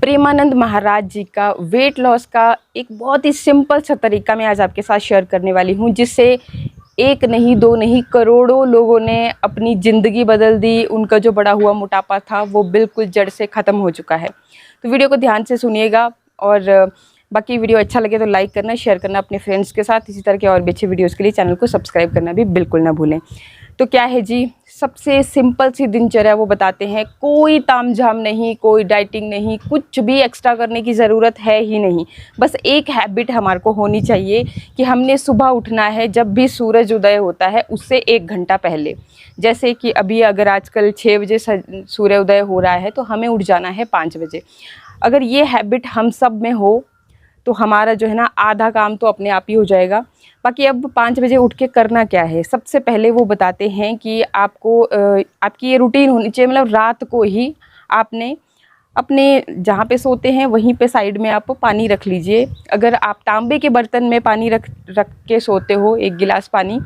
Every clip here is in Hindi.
प्रेमानंद महाराज जी का वेट लॉस का एक बहुत ही सिंपल सा तरीका मैं आज आपके साथ शेयर करने वाली हूँ, जिससे एक नहीं दो नहीं करोड़ों लोगों ने अपनी ज़िंदगी बदल दी। उनका जो बढ़ा हुआ मोटापा था वो बिल्कुल जड़ से ख़त्म हो चुका है। तो वीडियो को ध्यान से सुनिएगा और बाकी वीडियो अच्छा लगे तो लाइक करना, शेयर करना अपने फ्रेंड्स के साथ। इसी तरह के और भी अच्छे वीडियोज़ के लिए चैनल को सब्सक्राइब करना भी बिल्कुल ना भूलें। तो क्या है जी, सबसे सिंपल सी दिनचर्या वो बताते हैं। कोई तामझाम नहीं, कोई डाइटिंग नहीं, कुछ भी एक्स्ट्रा करने की ज़रूरत है ही नहीं। बस एक हैबिट हमारे को होनी चाहिए कि हमने सुबह उठना है जब भी सूरज उदय होता है उससे 1 घंटा पहले। जैसे कि अभी अगर आजकल 6 बजे सूर्य उदय हो रहा है तो हमें उठ जाना है 5 बजे। अगर ये हैबिट हम सब में हो तो हमारा जो है ना आधा काम तो अपने आप ही हो जाएगा। बाकी अब 5 बजे उठ के करना क्या है, सबसे पहले वो बताते हैं कि आपको आपकी ये रूटीन होनी चाहिए। मतलब रात को ही आपने अपने जहाँ पे सोते हैं वहीं पे साइड में आप पानी रख लीजिए। अगर आप तांबे के बर्तन में पानी रख के सोते हो 1 गिलास पानी,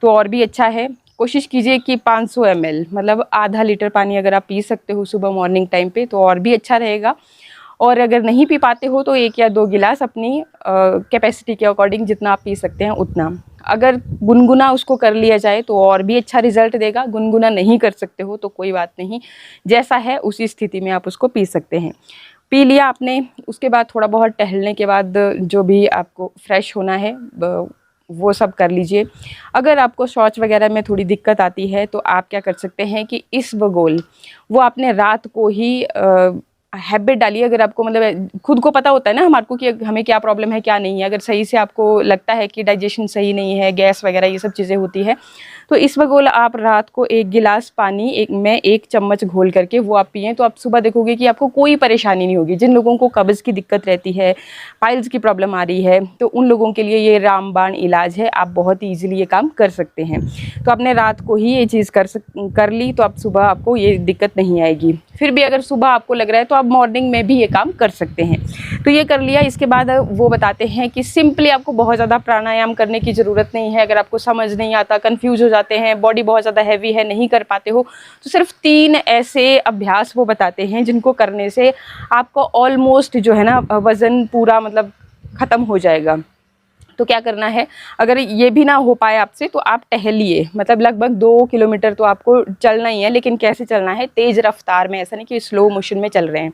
तो और भी अच्छा है। कोशिश कीजिए कि 500 ml मतलब आधा लीटर पानी अगर आप पी सकते हो सुबह मॉर्निंग टाइम पे तो और भी अच्छा रहेगा। और अगर नहीं पी पाते हो तो 1 या 2 गिलास अपनी कैपेसिटी के अकॉर्डिंग जितना आप पी सकते हैं उतना। अगर गुनगुना उसको कर लिया जाए तो और भी अच्छा रिजल्ट देगा। गुनगुना नहीं कर सकते हो तो कोई बात नहीं, जैसा है उसी स्थिति में आप उसको पी सकते हैं। पी लिया आपने, उसके बाद थोड़ा बहुत टहलने के बाद जो भी आपको फ्रेश होना है वो सब कर लीजिए। अगर आपको शौच वगैरह में थोड़ी दिक्कत आती है तो आप क्या कर सकते हैं कि इस बगोल वो आपने रात को ही हैबिट डालिए। अगर आपको मतलब खुद को पता होता है ना हमारे को कि हमें क्या प्रॉब्लम है क्या नहीं है। अगर सही से आपको लगता है कि डाइजेशन सही नहीं है, गैस वगैरह ये सब चीज़ें होती है, तो इस बगोल आप रात को 1 गिलास पानी में 1 चम्मच घोल करके वो आप पिएं तो आप सुबह देखोगे कि आपको कोई परेशानी नहीं होगी। जिन लोगों को कब्ज़ की दिक्कत रहती है, पाइल्स की प्रॉब्लम आ रही है, तो उन लोगों के लिए ये रामबाण इलाज है। आप बहुत ही ईजिली ये काम कर सकते हैं। तो आपने रात को ही ये चीज़ कर ली तो आप सुबह आपको ये दिक्कत नहीं आएगी। फिर भी अगर सुबह आपको लग रहा है तो आप मॉर्निंग में भी ये काम कर सकते हैं। तो ये कर लिया। इसके बाद वो बताते हैं कि सिंपली आपको बहुत ज़्यादा प्राणायाम करने की ज़रूरत नहीं है। अगर आपको समझ नहीं आता, कन्फ्यूज़ हो जाते हैं, बॉडी बहुत ज़्यादा हैवी है, नहीं कर पाते हो, तो सिर्फ 3 ऐसे अभ्यास वो बताते हैं जिनको करने से आपको ऑलमोस्ट जो है ना वज़न पूरा मतलब ख़त्म हो जाएगा। तो क्या करना है, अगर ये भी ना हो पाए आपसे तो आप टहलिए। मतलब लगभग 2 किलोमीटर तो आपको चलना ही है, लेकिन कैसे चलना है, तेज़ रफ्तार में, ऐसा नहीं कि स्लो मोशन में चल रहे हैं।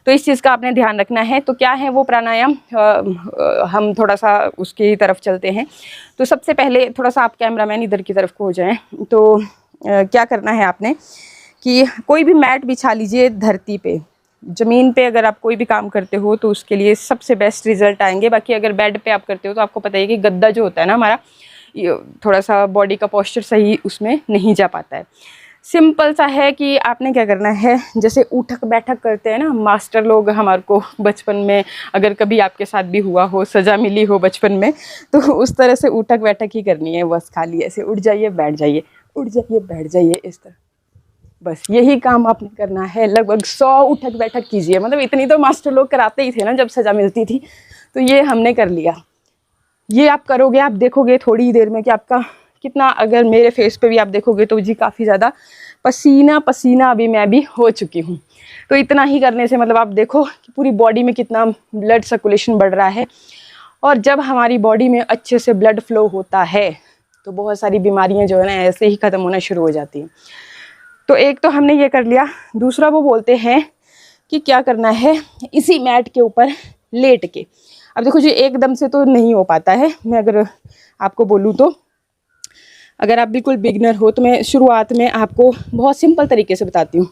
तो इस चीज़ का आपने ध्यान रखना है। तो क्या है वो प्राणायाम, हम थोड़ा सा उसकी तरफ चलते हैं। तो सबसे पहले थोड़ा सा आप कैमरामैन इधर की तरफ को हो जाएं। तो क्या करना है आपने कि कोई भी मैट बिछा लीजिए धरती पे। ज़मीन पे अगर आप कोई भी काम करते हो तो उसके लिए सबसे बेस्ट रिज़ल्ट आएंगे। बाकी अगर बेड पे आप करते हो तो आपको पता है कि गद्दा जो होता है ना हमारा, ये थोड़ा सा बॉडी का पोस्चर सही उसमें नहीं जा पाता है। सिंपल सा है कि आपने क्या करना है, जैसे उठक बैठक करते हैं ना मास्टर लोग हमारे को बचपन में, अगर कभी आपके साथ भी हुआ हो, सज़ा मिली हो बचपन में, तो उस तरह से उठक बैठक ही करनी है। बस खाली ऐसे उठ जाइए बैठ जाइए, उठ जाइए बैठ जाइए, इस तरह। बस यही काम आपने करना है। लगभग 100 उठक बैठक कीजिए। मतलब इतनी तो मास्टर लोग कराते ही थे ना जब सज़ा मिलती थी। तो ये हमने कर लिया। ये आप करोगे, आप देखोगे थोड़ी ही देर में कि आपका कितना, अगर मेरे फेस पे भी आप देखोगे तो जी काफ़ी ज़्यादा पसीना पसीना अभी मैं भी हो चुकी हूँ। तो इतना ही करने से मतलब आप देखो कि पूरी बॉडी में कितना ब्लड सर्कुलेशन बढ़ रहा है। और जब हमारी बॉडी में अच्छे से ब्लड फ्लो होता है तो बहुत सारी बीमारियाँ जो है ना ऐसे ही ख़त्म होना शुरू हो जाती हैं। तो एक तो हमने ये कर लिया। दूसरा वो बोलते हैं कि क्या करना है, इसी मैट के ऊपर लेट के। अब देखो जी एकदम से तो नहीं हो पाता है। मैं अगर आपको बोलूँ तो अगर आप बिल्कुल बिगनर हो तो मैं शुरुआत में आपको बहुत सिंपल तरीके से बताती हूँ।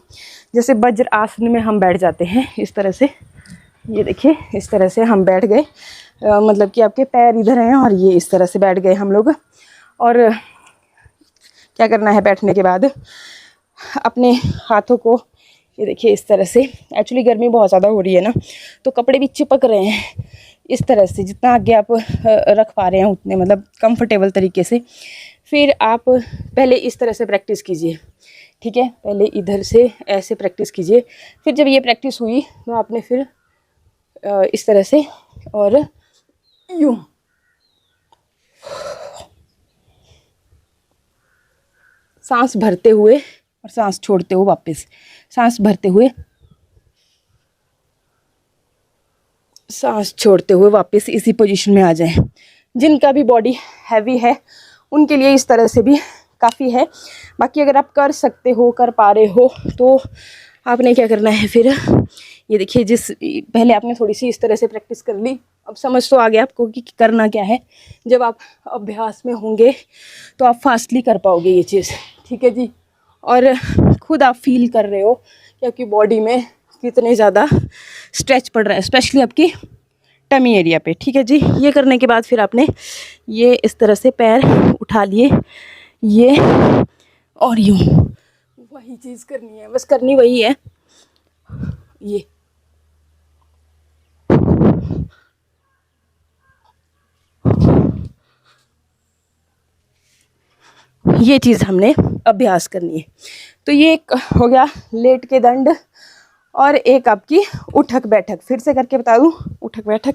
जैसे वज्र आसन में हम बैठ जाते हैं इस तरह से। ये देखिए इस तरह से हम बैठ गए, मतलब कि आपके पैर इधर हैं और ये इस तरह से बैठ गए हम लोग। और क्या करना है, बैठने के बाद अपने हाथों को ये देखिए इस तरह से। एक्चुअली गर्मी बहुत ज़्यादा हो रही है ना तो कपड़े भी चिपक रहे हैं। इस तरह से जितना आगे आप रख पा रहे हैं उतने मतलब कंफर्टेबल तरीके से। फिर आप पहले इस तरह से प्रैक्टिस कीजिए, ठीक है। पहले इधर से ऐसे प्रैक्टिस कीजिए। फिर जब ये प्रैक्टिस हुई तो आपने फिर इस तरह से और यूँ सांस भरते हुए और सांस छोड़ते हुए वापस, सांस भरते हुए सांस छोड़ते हुए वापस इसी पोजीशन में आ जाएं। जिनका भी बॉडी हैवी है उनके लिए इस तरह से भी काफ़ी है। बाकी अगर आप कर सकते हो, कर पा रहे हो, तो आपने क्या करना है फिर, ये देखिए, पहले आपने थोड़ी सी इस तरह से प्रैक्टिस कर ली, अब समझ तो आ गया आपको कि करना क्या है। जब आप अभ्यास में होंगे तो आप फास्टली कर पाओगे ये चीज़, ठीक है जी। और खुद आप फील कर रहे हो कि आपकी बॉडी में कितने ज़्यादा स्ट्रेच पड़ रहा है, स्पेशली आपकी टमी एरिया पे, ठीक है जी। ये करने के बाद फिर आपने ये इस तरह से पैर उठा लिए, ये और यूँ, वही चीज़ करनी है, बस करनी वही है। ये चीज़ हमने अभ्यास करनी है। तो ये एक हो गया लेट के दंड, और एक आपकी उठक बैठक। फिर से करके बता दूँ, उठक बैठक।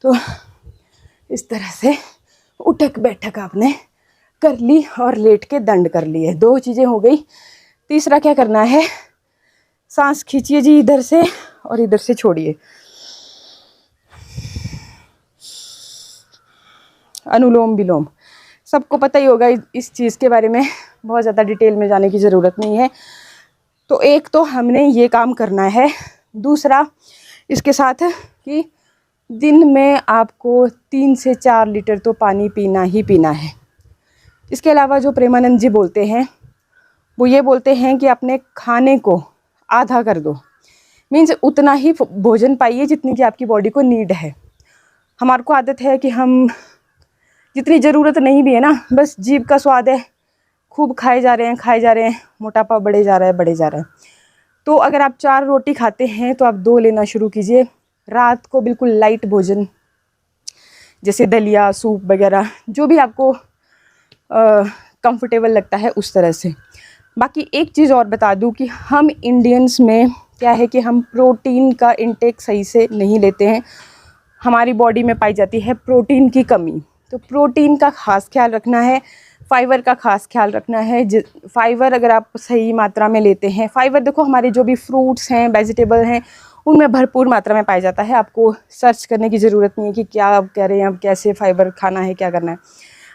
तो इस तरह से उठक बैठक आपने कर ली और लेट के दंड कर लिए, 2 चीज़ें हो गई। तीसरा क्या करना है, सांस खींचिए जी इधर से और इधर से छोड़िए, अनुलोम विलोम। सबको पता ही होगा, इस चीज़ के बारे में बहुत ज़्यादा डिटेल में जाने की ज़रूरत नहीं है। तो एक तो हमने ये काम करना है। दूसरा इसके साथ कि दिन में आपको 3 से 4 लीटर तो पानी पीना ही पीना है। इसके अलावा जो प्रेमानंद जी बोलते हैं वो ये बोलते हैं कि अपने खाने को आधा कर दो, मीन्स उतना ही भोजन पाइए जितनी कि आपकी बॉडी को नीड है। हमारे को आदत है कि हम जितनी ज़रूरत नहीं भी है ना, बस जीभ का स्वाद है, खूब खाए जा रहे हैं, मोटापा बढ़े जा रहा है। तो अगर आप 4 रोटी खाते हैं तो आप 2 लेना शुरू कीजिए। रात को बिल्कुल लाइट भोजन, जैसे दलिया, सूप वगैरह, जो भी आपको कंफर्टेबल लगता है उस तरह से। बाकी एक चीज़ और बता दूं कि हम इंडियंस में क्या है कि हम प्रोटीन का इंटेक सही से नहीं लेते हैं। हमारी बॉडी में पाई जाती है प्रोटीन की कमी। तो प्रोटीन का ख़ास ख्याल रखना है, फाइबर का ख़ास ख्याल रखना है। फाइबर अगर आप सही मात्रा में लेते हैं, फाइबर देखो हमारे जो भी फ्रूट्स हैं, वेजिटेबल हैं, उनमें भरपूर मात्रा में पाया जाता है। आपको सर्च करने की ज़रूरत नहीं है कि क्या आप कह रहे हैं, अब कैसे फाइबर खाना है, क्या करना है।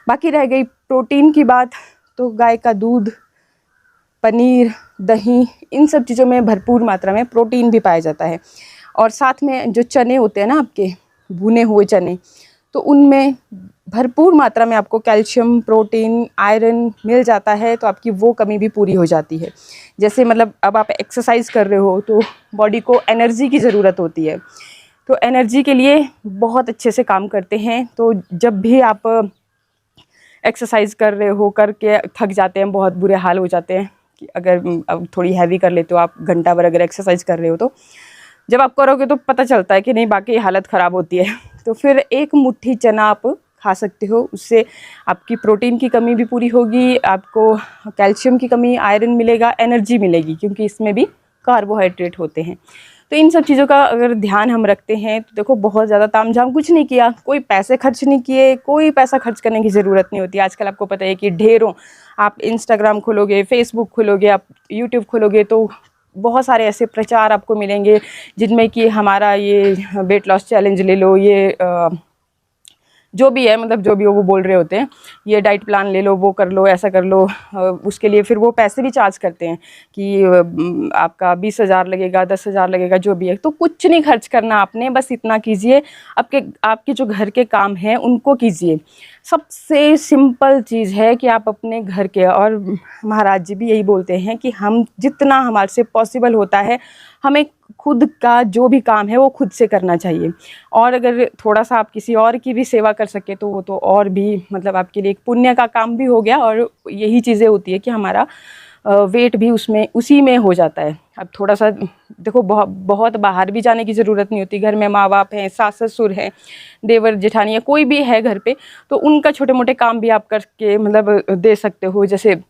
बाकी रह गई प्रोटीन की बात, तो गाय का दूध, पनीर, दही, इन सब चीज़ों में भरपूर मात्रा में प्रोटीन भी पाया जाता है। और साथ में जो चने होते हैं ना आपके, भुने हुए चने, तो उनमें भरपूर मात्रा में आपको कैल्शियम, प्रोटीन, आयरन मिल जाता है। तो आपकी वो कमी भी पूरी हो जाती है। जैसे मतलब अब आप एक्सरसाइज कर रहे हो तो बॉडी को एनर्जी की ज़रूरत होती है, तो एनर्जी के लिए बहुत अच्छे से काम करते हैं। तो जब भी आप एक्सरसाइज कर रहे हो, करके थक जाते हैं, बहुत बुरे हाल हो जाते हैं कि अगर अब थोड़ी हैवी कर लेते हो आप, घंटा भर अगर एक्सरसाइज कर रहे हो, तो जब आप करोगे तो पता चलता है कि नहीं, बाकी हालत ख़राब होती है। तो फिर एक मुट्ठी चना आप खा सकते हो, उससे आपकी प्रोटीन की कमी भी पूरी होगी, आपको कैल्शियम की कमी, आयरन मिलेगा, एनर्जी मिलेगी, क्योंकि इसमें भी कार्बोहाइड्रेट होते हैं। तो इन सब चीज़ों का अगर ध्यान हम रखते हैं तो देखो, बहुत ज़्यादा तामझाम कुछ नहीं किया, कोई पैसे खर्च नहीं किए, कोई पैसा खर्च करने की ज़रूरत नहीं होती। आजकल आपको पता है कि ढेरों, आप इंस्टाग्राम खोलोगे, फेसबुक खोलोगे, आप यूट्यूब खोलोगे, तो बहुत सारे ऐसे प्रचार आपको मिलेंगे जिनमें कि हमारा ये वेट लॉस चैलेंज ले लो, ये जो भी है, मतलब जो भी वो बोल रहे होते हैं, ये डाइट प्लान ले लो, वो कर लो, ऐसा कर लो। उसके लिए फिर वो पैसे भी चार्ज करते हैं कि आपका 20,000 लगेगा, 10,000 लगेगा, जो भी है। तो कुछ नहीं खर्च करना आपने, बस इतना कीजिए, आपके जो घर के काम हैं उनको कीजिए। सबसे सिंपल चीज़ है कि आप अपने घर के, और महाराज जी भी यही बोलते हैं कि हम जितना हमारे से पॉसिबल होता है, हमें खुद का जो भी काम है वो खुद से करना चाहिए। और अगर थोड़ा सा आप किसी और की भी सेवा कर सके तो वो तो और भी, मतलब आपके लिए एक पुण्य का काम भी हो गया। और यही चीज़ें होती है कि हमारा वेट भी उसी में हो जाता है। अब थोड़ा सा देखो, बहुत बाहर भी जाने की ज़रूरत नहीं होती। घर में माँ बाप हैं, सास ससुर हैं, देवर जेठानी है, कोई भी है घर पे, तो उनका छोटे मोटे काम भी आप करके मतलब दे सकते हो। जैसे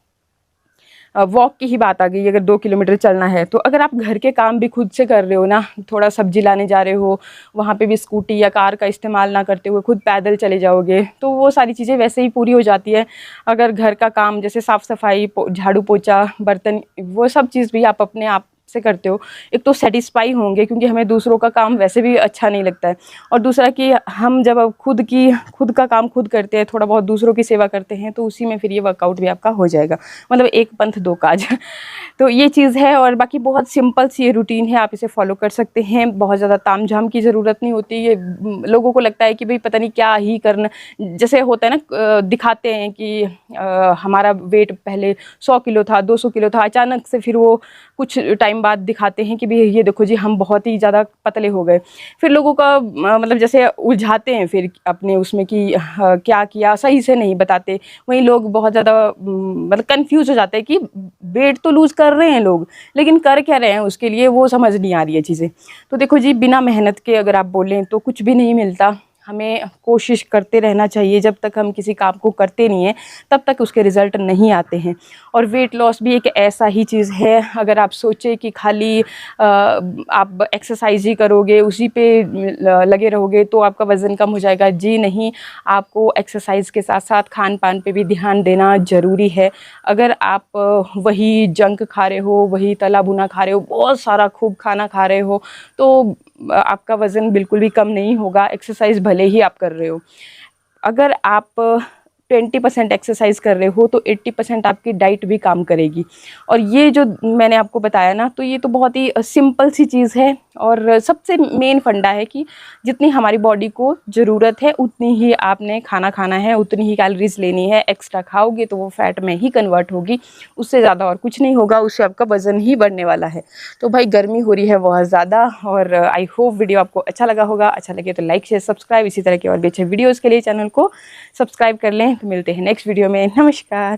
वॉक की ही बात आ गई, अगर 2 किलोमीटर चलना है, तो अगर आप घर के काम भी खुद से कर रहे हो ना, थोड़ा सब्जी लाने जा रहे हो, वहाँ पे भी स्कूटी या कार का इस्तेमाल ना करते हुए खुद पैदल चले जाओगे, तो वो सारी चीज़ें वैसे ही पूरी हो जाती है। अगर घर का काम जैसे साफ़ सफाई, झाड़ू पोछा, बर्तन, वो सब चीज़ भी आप अपने आप से करते हो, एक तो सेटिस्फाई होंगे क्योंकि हमें दूसरों का काम वैसे भी अच्छा नहीं लगता है, और दूसरा कि हम जब अब खुद का काम खुद करते हैं, थोड़ा बहुत दूसरों की सेवा करते हैं, तो उसी में फिर ये वर्कआउट भी आपका हो जाएगा, मतलब एक पंथ दो काज। तो ये चीज़ है, और बाकी बहुत सिंपल सी ये रूटीन है, आप इसे फॉलो कर सकते हैं। बहुत ज़्यादा तामझाम की ज़रूरत नहीं होती। ये लोगों को लगता है कि भाई पता नहीं क्या ही करना, जैसे होता है ना, दिखाते हैं कि हमारा वेट पहले 100 किलो था, 200 किलो था, अचानक से फिर वो कुछ टाइम बाद दिखाते हैं कि भाई ये देखो जी हम बहुत ही ज़्यादा पतले हो गए। फिर लोगों का मतलब जैसे उलझाते हैं फिर अपने उसमें कि क्या किया, सही से नहीं बताते। वहीं लोग बहुत ज़्यादा मतलब कंफ्यूज हो जाते हैं कि वेट तो लूज़ कर रहे हैं लोग, लेकिन कर क्या रहे हैं उसके लिए, वो समझ नहीं आ रही है चीज़ें। तो देखो जी, बिना मेहनत के अगर आप बोलें तो कुछ भी नहीं मिलता। हमें कोशिश करते रहना चाहिए। जब तक हम किसी काम को करते नहीं हैं तब तक उसके रिज़ल्ट नहीं आते हैं। और वेट लॉस भी एक ऐसा ही चीज़ है, अगर आप सोचें कि खाली आप एक्सरसाइज ही करोगे, उसी पे लगे रहोगे तो आपका वज़न कम हो जाएगा, जी नहीं। आपको एक्सरसाइज के साथ साथ खान पान पे भी ध्यान देना ज़रूरी है। अगर आप वही जंक खा रहे हो, वही तला भुना खा रहे हो, बहुत सारा खूब खाना खा रहे हो, तो आपका वज़न बिल्कुल भी कम नहीं होगा, एक्सरसाइज भले ही आप कर रहे हो। अगर आप 20% एक्सरसाइज कर रहे हो तो 80% आपकी डाइट भी काम करेगी। और ये जो मैंने आपको बताया ना, तो ये तो बहुत ही सिंपल सी चीज़ है, और सबसे मेन फंडा है कि जितनी हमारी बॉडी को ज़रूरत है उतनी ही आपने खाना खाना है, उतनी ही कैलोरीज लेनी है। एक्स्ट्रा खाओगे तो वो फैट में ही कन्वर्ट होगी, उससे ज़्यादा और कुछ नहीं होगा, उससे आपका वज़न ही बढ़ने वाला है। तो भाई गर्मी हो रही है बहुत ज़्यादा, और आई होप वीडियो आपको अच्छा लगा होगा। अच्छा लगे तो लाइक शेयर सब्सक्राइब, इसी तरह के और भी अच्छे वीडियोज़ के लिए चैनल को सब्सक्राइब कर लें। तो मिलते हैं नेक्स्ट वीडियो में। नमस्कार।